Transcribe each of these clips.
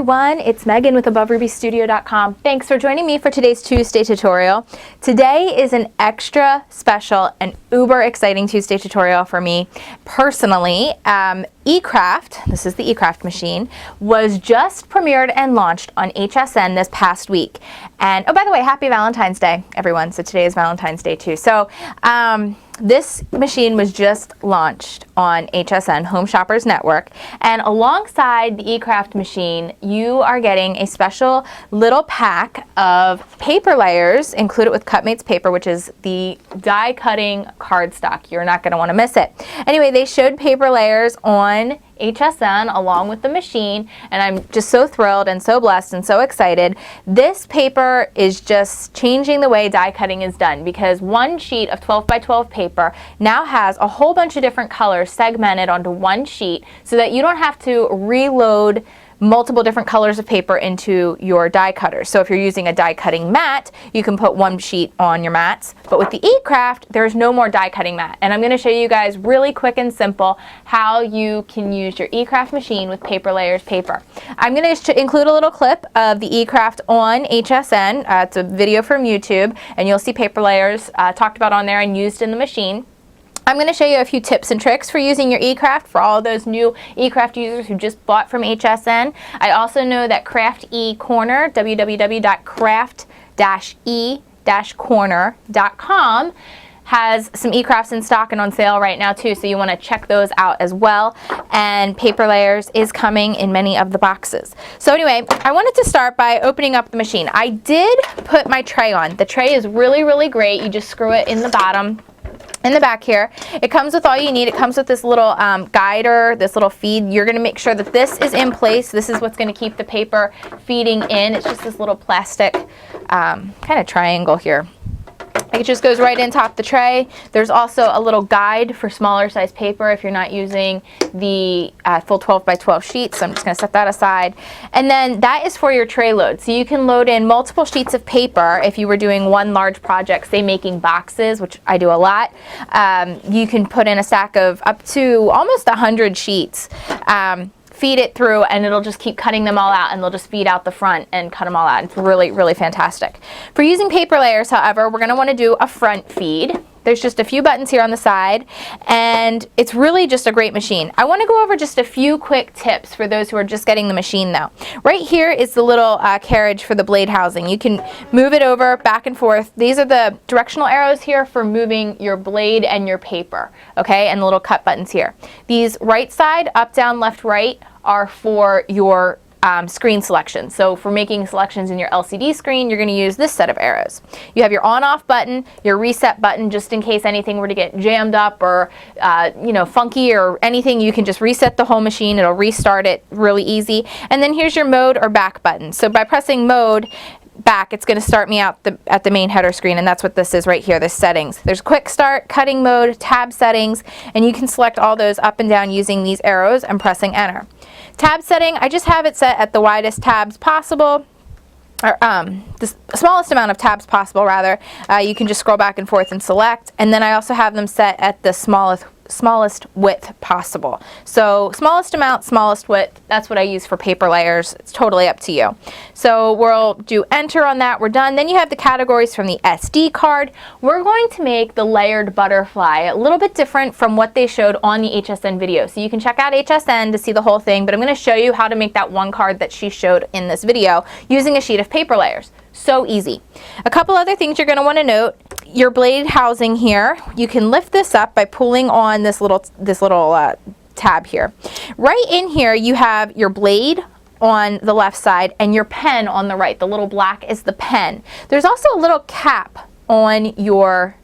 everyone, it's Megan with AboveRubyStudio.com. Thanks for joining me for today's Tuesday tutorial. Today is an extra special and uber exciting Tuesday tutorial for me personally. eCraft, this is the eCraft machine, was just premiered and launched on HSN this past week. And oh, by the way, happy Valentine's Day, everyone. So today is Valentine's Day too. So this machine was just launched on HSN, Home Shoppers Network, and alongside the eCraft machine, you are getting a special little pack of Paper Layerz, included with Cutmates paper, which is the die cutting cardstock. You're not going to want to miss it. Anyway, they showed Paper Layerz on HSN along with the machine, and I'm just so thrilled and so blessed and so excited. This paper is just changing the way die cutting is done, because one sheet of 12 by 12 paper now has a whole bunch of different colors segmented onto one sheet, so that you don't have to reload multiple different colors of paper into your die cutter. So if you're using a die cutting mat, you can put one sheet on your mats. But with the eCraft, there's no more die cutting mat. And I'm going to show you guys really quick and simple how you can use your eCraft machine with Paper Layerz paper. I'm going to include a little clip of the eCraft on HSN. It's a video from YouTube, and you'll see Paper Layerz talked about on there and used in the machine. I'm going to show you a few tips and tricks for using your eCraft for all those new eCraft users who just bought from HSN. I also know that Craft eCorner, www.craft-e-corner.com, has some eCrafts in stock and on sale right now too, so you want to check those out as well. And Paper Layerz is coming in many of the boxes. So anyway, I wanted to start by opening up the machine. I did put my tray on. The tray is really, really great. You just screw it in the bottom. In the back here, it comes with all you need. It comes with this little guider, this little feed. You're going to make sure that this is in place. This is what's going to keep the paper feeding in. It's just this little plastic kind of triangle here. It just goes right in top the tray. There's also a little guide for smaller size paper if you're not using the full 12 by 12 sheets. So I'm just going to set that aside. And then that is for your tray load. So you can load in multiple sheets of paper if you were doing one large project, say making boxes, which I do a lot. You can put in a stack of up to almost 100 sheets. Feed it through, and it'll just keep cutting them all out, and they'll just feed out the front and cut them all out. It's really, really fantastic. For using Paper Layerz, however, we're going to want to do a front feed. There's just a few buttons here on the side, and it's really just a great machine. I want to go over just a few quick tips for those who are just getting the machine though. Right here is the little carriage for the blade housing. You can move it over back and forth. These are the directional arrows here for moving your blade and your paper, okay, and the little cut buttons here. These right side, up, down, left, right, are for your screen selection. So for making selections in your LCD screen, you're going to use this set of arrows. You have your on-off button, your reset button, just in case anything were to get jammed up or funky or anything. You can just reset the whole machine. It'll restart it really easy. And then here's your mode or back button. So by pressing mode back, it's going to start me out at the main header screen, and that's what this is right here, the settings. There's quick start, cutting mode, tab settings, and you can select all those up and down using these arrows and pressing enter. Tab setting, I just have it set at the widest tabs possible, or the smallest amount of tabs possible rather. You can just scroll back and forth and select, and then I also have them set at the smallest width possible. So smallest amount, smallest width, that's what I use for Paper Layerz. It's totally up to you. So we'll do enter on that. We're done. Then you have the categories from the SD card. We're going to make the layered butterfly a little bit different from what they showed on the HSN video. So you can check out HSN to see the whole thing, but I'm going to show you how to make that one card that she showed in this video using a sheet of Paper Layerz. So easy. A couple other things you're going to want to note. Your blade housing here, you can lift this up by pulling on this little tab here. Right in here you have your blade on the left side and your pen on the right. The little black is the pen. There's also a little cap on your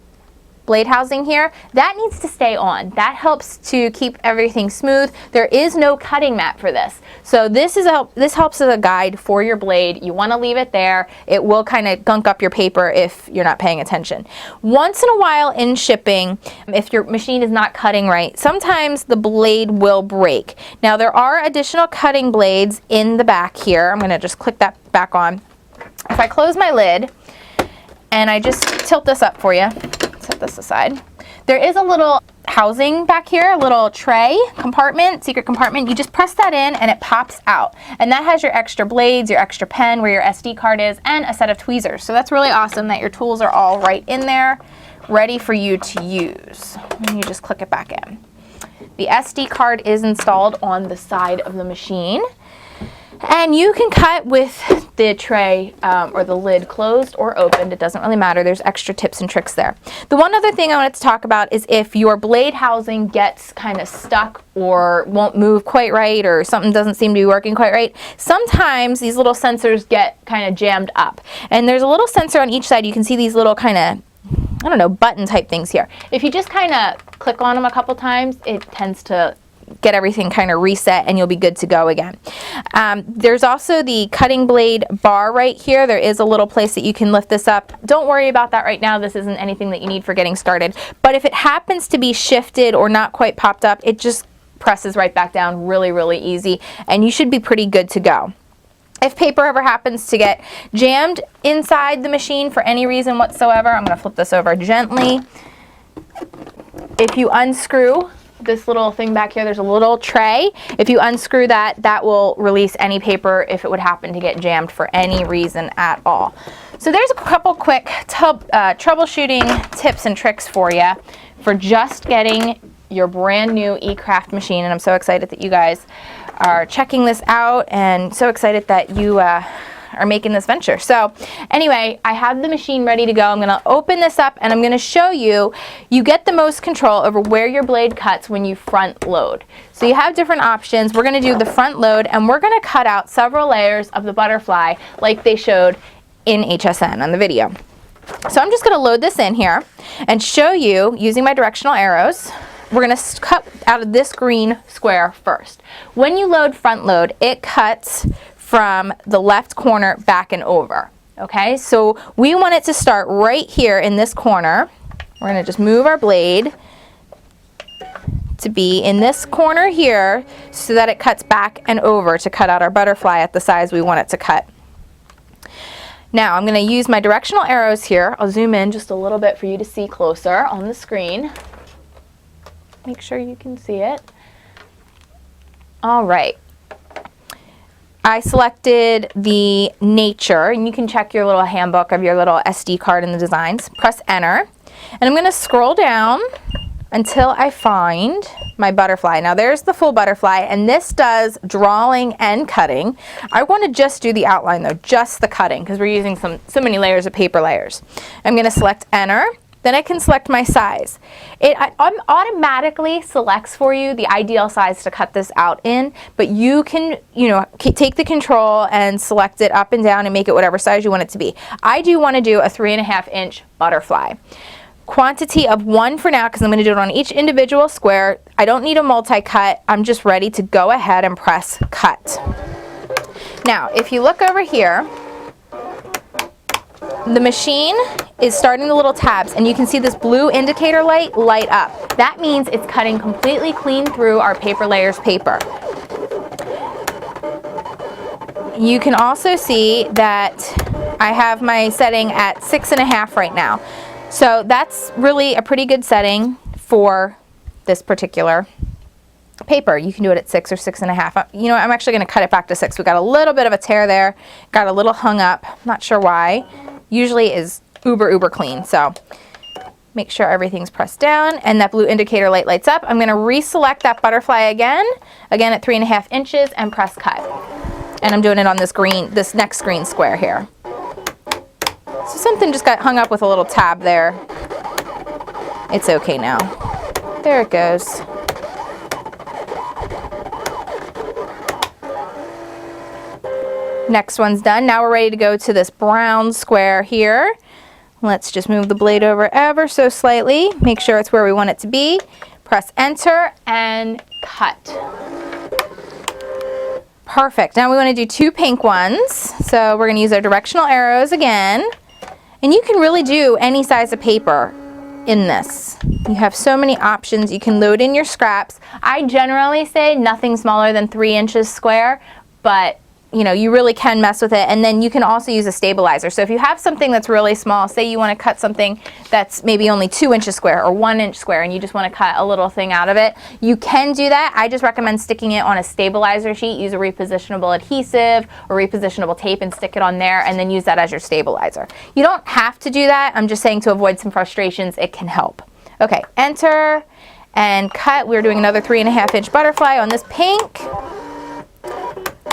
blade housing here. That needs to stay on. That helps to keep everything smooth. There is no cutting mat for this. So this helps as a guide for your blade. You want to leave it there. It will kind of gunk up your paper if you're not paying attention. Once in a while in shipping, if your machine is not cutting right, sometimes the blade will break. Now there are additional cutting blades in the back here. I'm going to just click that back on. If I close my lid and I just tilt this up for you, set this aside. There is a little housing back here, a little tray compartment, secret compartment. You just press that in and it pops out. And that has your extra blades, your extra pen, where your SD card is, and a set of tweezers. So that's really awesome that your tools are all right in there, ready for you to use. And you just click it back in. The SD card is installed on the side of the machine. And you can cut with the tray or the lid closed or opened. It doesn't really matter. There's extra tips and tricks there. The one other thing I wanted to talk about is if your blade housing gets kind of stuck or won't move quite right, or something doesn't seem to be working quite right, sometimes these little sensors get kind of jammed up. And there's a little sensor on each side. You can see these little kind of, I don't know, button type things here. If you just kind of click on them a couple times, it tends to get everything kind of reset and you'll be good to go again. There's also the cutting blade bar right here. There is a little place that you can lift this up. Don't worry about that right now. This isn't anything that you need for getting started. But if it happens to be shifted or not quite popped up, it just presses right back down really, really easy, and you should be pretty good to go. If paper ever happens to get jammed inside the machine for any reason whatsoever, I'm going to flip this over gently. If you unscrew this little thing back here, there's a little tray. If you unscrew that, that will release any paper if it would happen to get jammed for any reason at all. So there's a couple quick troubleshooting tips and tricks for you for just getting your brand new eCraft machine. And I'm so excited that you guys are checking this out and so excited that you are making this venture. So anyway, I have the machine ready to go. I'm going to open this up and I'm going to show you, you get the most control over where your blade cuts when you front load. So you have different options. We're going to do the front load and we're going to cut out several layers of the butterfly like they showed in HSN on the video. So I'm just going to load this in here and show you using my directional arrows. We're going to cut out of this green square first. When you load front load, it cuts from the left corner back and over. Okay, so we want it to start right here in this corner. We're going to just move our blade to be in this corner here so that it cuts back and over to cut out our butterfly at the size we want it to cut. Now I'm going to use my directional arrows here. I'll zoom in just a little bit for you to see closer on the screen. Make sure you can see it. All right. I selected the nature, and you can check your little handbook of your little SD card in the designs. Press enter, and I'm going to scroll down until I find my butterfly. Now there's the full butterfly, and this does drawing and cutting. I want to just do the outline though, just the cutting, because we're using so many layers of paper layers. I'm going to select enter. Then I can select my size. It automatically selects for you the ideal size to cut this out in, but you can, take the control and select it up and down and make it whatever size you want it to be. I do want to do a 3.5 inch butterfly. Quantity of 1 for now, because I'm going to do it on each individual square. I don't need a multi-cut. I'm just ready to go ahead and press cut. Now, if you look over here, the machine is starting the little tabs, and you can see this blue indicator light up. That means it's cutting completely clean through our Paper Layerz paper. You can also see that I have my setting at 6.5 right now. So that's really a pretty good setting for this particular paper. You can do it at 6 or 6.5. I'm actually going to cut it back to 6. We got a little bit of a tear there, got a little hung up. Not sure why. Usually is uber clean. So make sure everything's pressed down and that blue indicator light lights up. I'm going to reselect that butterfly again at 3.5 inches and press cut. And I'm doing it on this next green square here. So something just got hung up with a little tab there. It's okay now. There it goes. Next one's done. Now we're ready to go to this brown square here. Let's just move the blade over ever so slightly. Make sure it's where we want it to be. Press enter and cut. Perfect. Now we want to do 2 pink ones. So we're going to use our directional arrows again. And you can really do any size of paper in this. You have so many options. You can load in your scraps. I generally say nothing smaller than 3 inches square, but you know, you really can mess with it. And then you can also use a stabilizer. So if you have something that's really small, say you want to cut something that's maybe only 2 inches square or 1 inch square, and you just want to cut a little thing out of it, you can do that. I just recommend sticking it on a stabilizer sheet. Use a repositionable adhesive or repositionable tape and stick it on there, and then use that as your stabilizer. You don't have to do that. I'm just saying to avoid some frustrations, it can help. Okay, enter and cut. We're doing another 3.5 inch butterfly on this pink.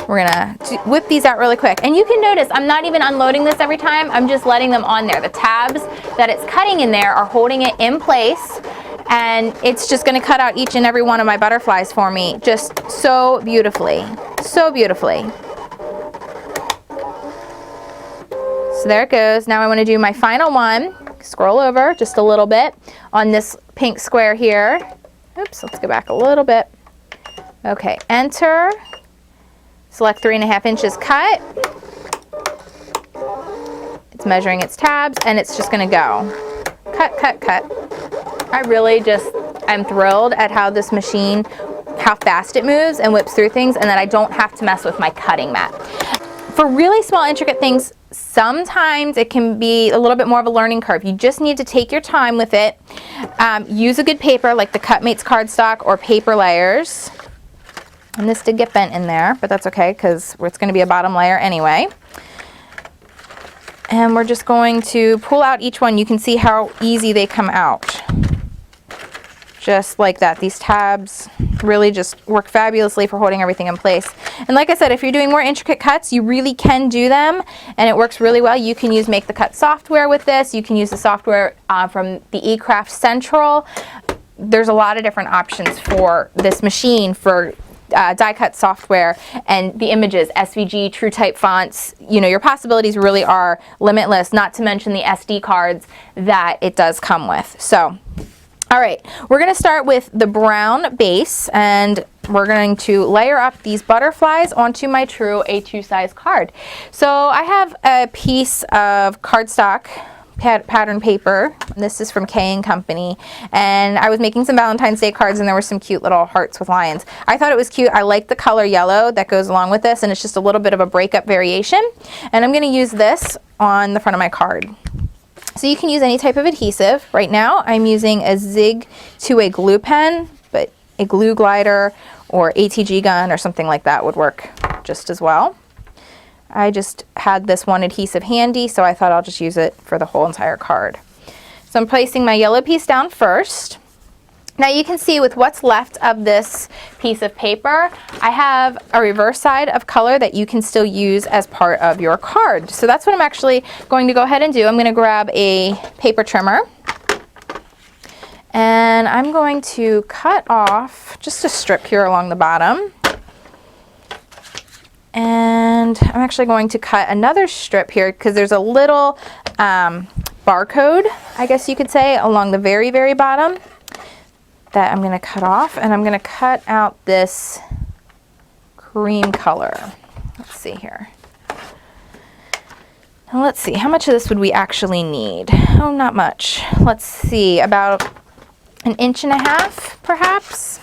We're gonna whip these out really quick. And you can notice I'm not even unloading this every time. I'm just letting them on there. The tabs that it's cutting in there are holding it in place, and it's just gonna cut out each and every one of my butterflies for me just so beautifully, so beautifully. So there it goes. Now I wanna do my final one. Scroll over just a little bit on this pink square here. Oops, let's go back a little bit. Okay, enter. Select 3.5 inches cut. It's measuring its tabs, and it's just gonna go. Cut, cut, cut. I really just am thrilled at how this machine, how fast it moves and whips through things, and that I don't have to mess with my cutting mat. For really small, intricate things, sometimes it can be a little bit more of a learning curve. You just need to take your time with it. Use a good paper like the Cutmates cardstock or Paper Layerz. And this did get bent in there, but that's okay because it's going to be a bottom layer anyway. And we're just going to pull out each one. You can see how easy they come out. Just like that. These tabs really just work fabulously for holding everything in place. And like I said, if you're doing more intricate cuts, you really can do them, and it works really well. You can use Make the Cut software with this. You can use the software from the eCraft Central. There's a lot of different options for this machine for die cut software, and the images, SVG, true type fonts. You know, your possibilities really are limitless, not to mention the SD cards that it does come with. So, all right, we're going to start with the brown base, and we're going to layer up these butterflies onto my true A2 size card. So I have a piece of cardstock pattern paper. This is from K & Company, and I was making some Valentine's Day cards, and there were some cute little hearts with lions. I thought it was cute. I like the color yellow that goes along with this, and it's just a little bit of a breakup variation, and I'm going to use this on the front of my card. So you can use any type of adhesive. Right now I'm using a Zig to a glue pen, but a glue glider or ATG gun or something like that would work just as well. I just had this one adhesive handy, so I thought I'll just use it for the whole entire card. So I'm placing my yellow piece down first. Now you can see with what's left of this piece of paper, I have a reverse side of color that you can still use as part of your card. So that's what I'm actually going to go ahead and do. I'm going to grab a paper trimmer, and I'm going to cut off just a strip here along the bottom. And I'm actually going to cut another strip here because there's a little barcode, I guess you could say, along the very, very bottom that I'm going to cut off. And I'm going to cut out this cream color. Let's see here. Now let's see, how much of this would we actually need? Oh, not much. Let's see, about 1.5 inches, perhaps.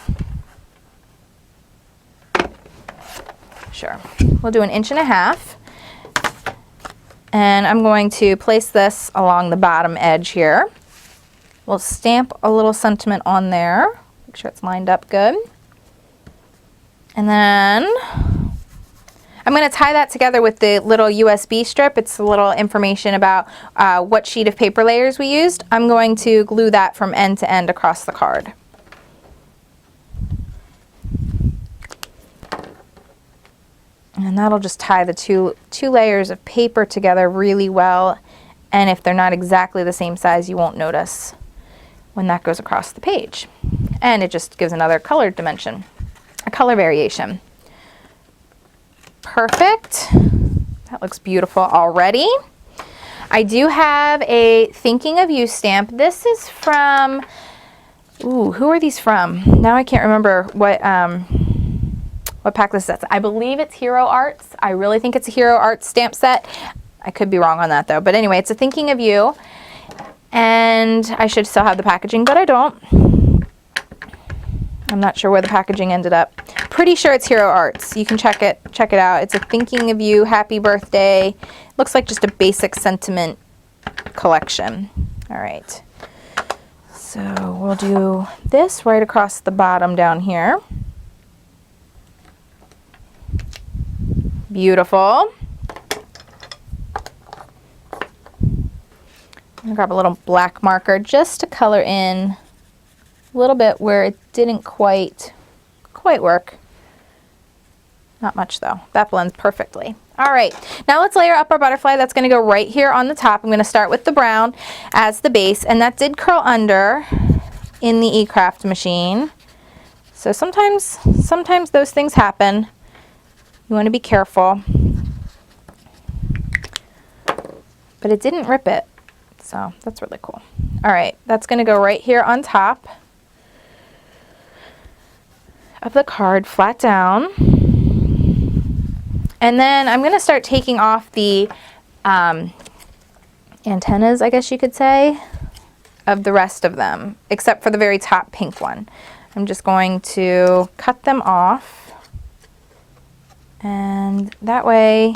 Sure, we'll do 1.5 inches, and I'm going to place this along the bottom edge here. We'll stamp a little sentiment on there, make sure it's lined up good, and then I'm going to tie that together with the little USB strip. It's a little information about what sheet of paper layers we used. I'm going to glue that from end to end across the card. And that'll just tie the two layers of paper together really well. And if they're not exactly the same size, you won't notice when that goes across the page. And it just gives another color dimension, a color variation. Perfect. That looks beautiful already. I do have a Thinking of You stamp. This is from, ooh, who are these from? Now I can't remember what pack this is. I believe it's Hero Arts. I really think it's a Hero Arts stamp set. I could be wrong on that though. But anyway, it's a Thinking of You. And I should still have the packaging, but I don't. I'm not sure where the packaging ended up. pretty sure it's Hero Arts. You can check it out. It's a thinking of you, happy birthday. Looks like just a basic sentiment collection. All right. So we'll do this right across the bottom down here. Beautiful. I'm gonna grab a little black marker just to color in a little bit where it didn't quite work. Not much though. That blends perfectly. All right, now let's layer up our butterfly. That's gonna go right here on the top. I'm gonna start with the brown as the base, and that did curl under in the eCraft machine. So sometimes those things happen. You wanna be careful. But it didn't rip it, so that's really cool. All right, that's gonna go right here on top of the card, flat down. And then I'm going to start taking off the antennas, I guess you could say, of the rest of them, except for the very top pink one. I'm just going to cut them off, and that way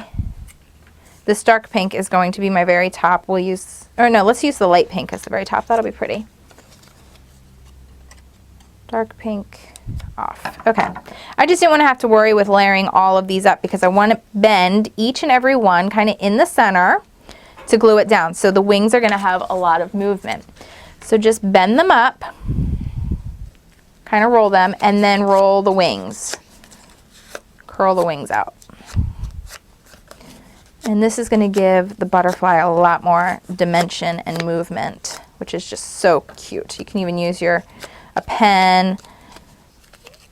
this dark pink is going to be my very top. We'll use, or no, let's use the light pink as the very top. That'll be pretty. Dark pink off. Okay. I just didn't want to have to worry with layering all of these up because I want to bend each and every one kind of in the center to glue it down. So the wings are going to have a lot of movement. So just bend them up, kind of roll them, and then roll the wings. Curl the wings out. And this is going to give the butterfly a lot more dimension and movement, which is just so cute. You can even use a pen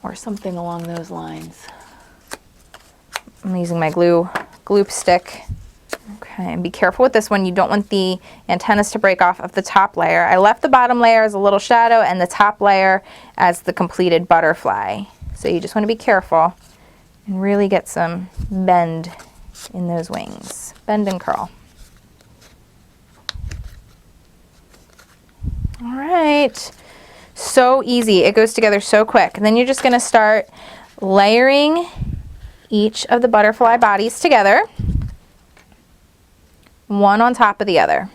or something along those lines. I'm using my glue stick. Okay, and be careful with this one. You don't want the antennas to break off of the top layer. I left the bottom layer as a little shadow and the top layer as the completed butterfly. So you just want to be careful and really get some bend in those wings. Bend and curl. All right. So easy. It goes together so quick. And then you're just going to start layering each of the butterfly bodies together, one on top of the other.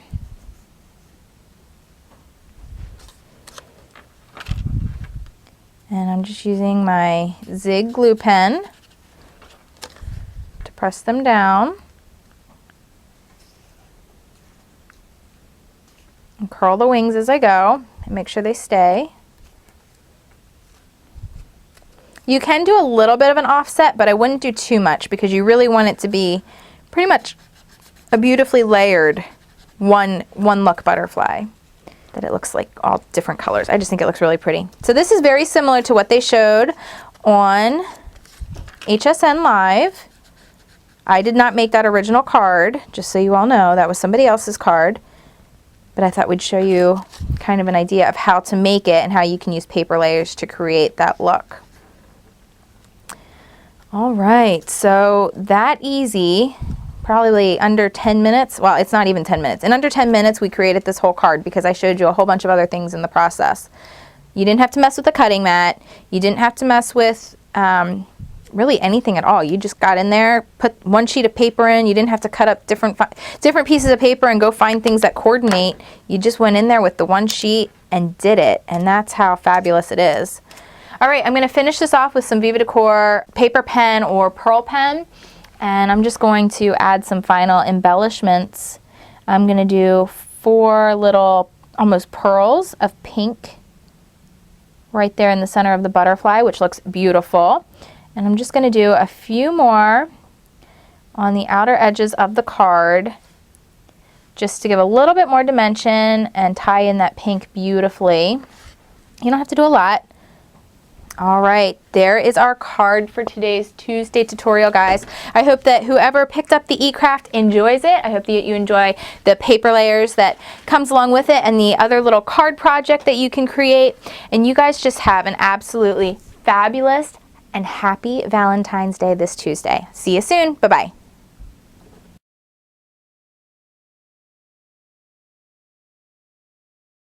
And I'm just using my Zig glue pen to press them down and curl the wings as I go. And make sure they stay. You can do a little bit of an offset, but I wouldn't do too much because you really want it to be pretty much a beautifully layered one look butterfly that it looks like all different colors. I just think it looks really pretty. So this is very similar to what they showed on HSN Live. I did not make that original card, just so you all know. That was somebody else's card. But I thought we'd show you kind of an idea of how to make it and how you can use Paper Layerz to create that look. All right, so that easy, probably under 10 minutes. Well, it's not even 10 minutes. In under 10 minutes, we created this whole card because I showed you a whole bunch of other things in the process. You didn't have to mess with the cutting mat. You didn't have to mess with really anything at all. You just got in there, put one sheet of paper in. You didn't have to cut up different pieces of paper and go find things that coordinate. You just went in there with the one sheet and did it, and that's how fabulous it is. All right, I'm going to finish this off with some Viva Decor paper pen or pearl pen, and I'm just going to add some final embellishments. I'm going to do 4 little almost pearls of pink right there in the center of the butterfly, which looks beautiful. And I'm just going to do a few more on the outer edges of the card just to give a little bit more dimension and tie in that pink beautifully. You don't have to do a lot. All right, there is our card for today's Tuesday tutorial, guys. I hope that whoever picked up the eCraft enjoys it. I hope that you enjoy the paper layers that comes along with it and the other little card project that you can create. And you guys just have an absolutely fabulous and happy Valentine's Day this Tuesday. See you soon. Bye-bye.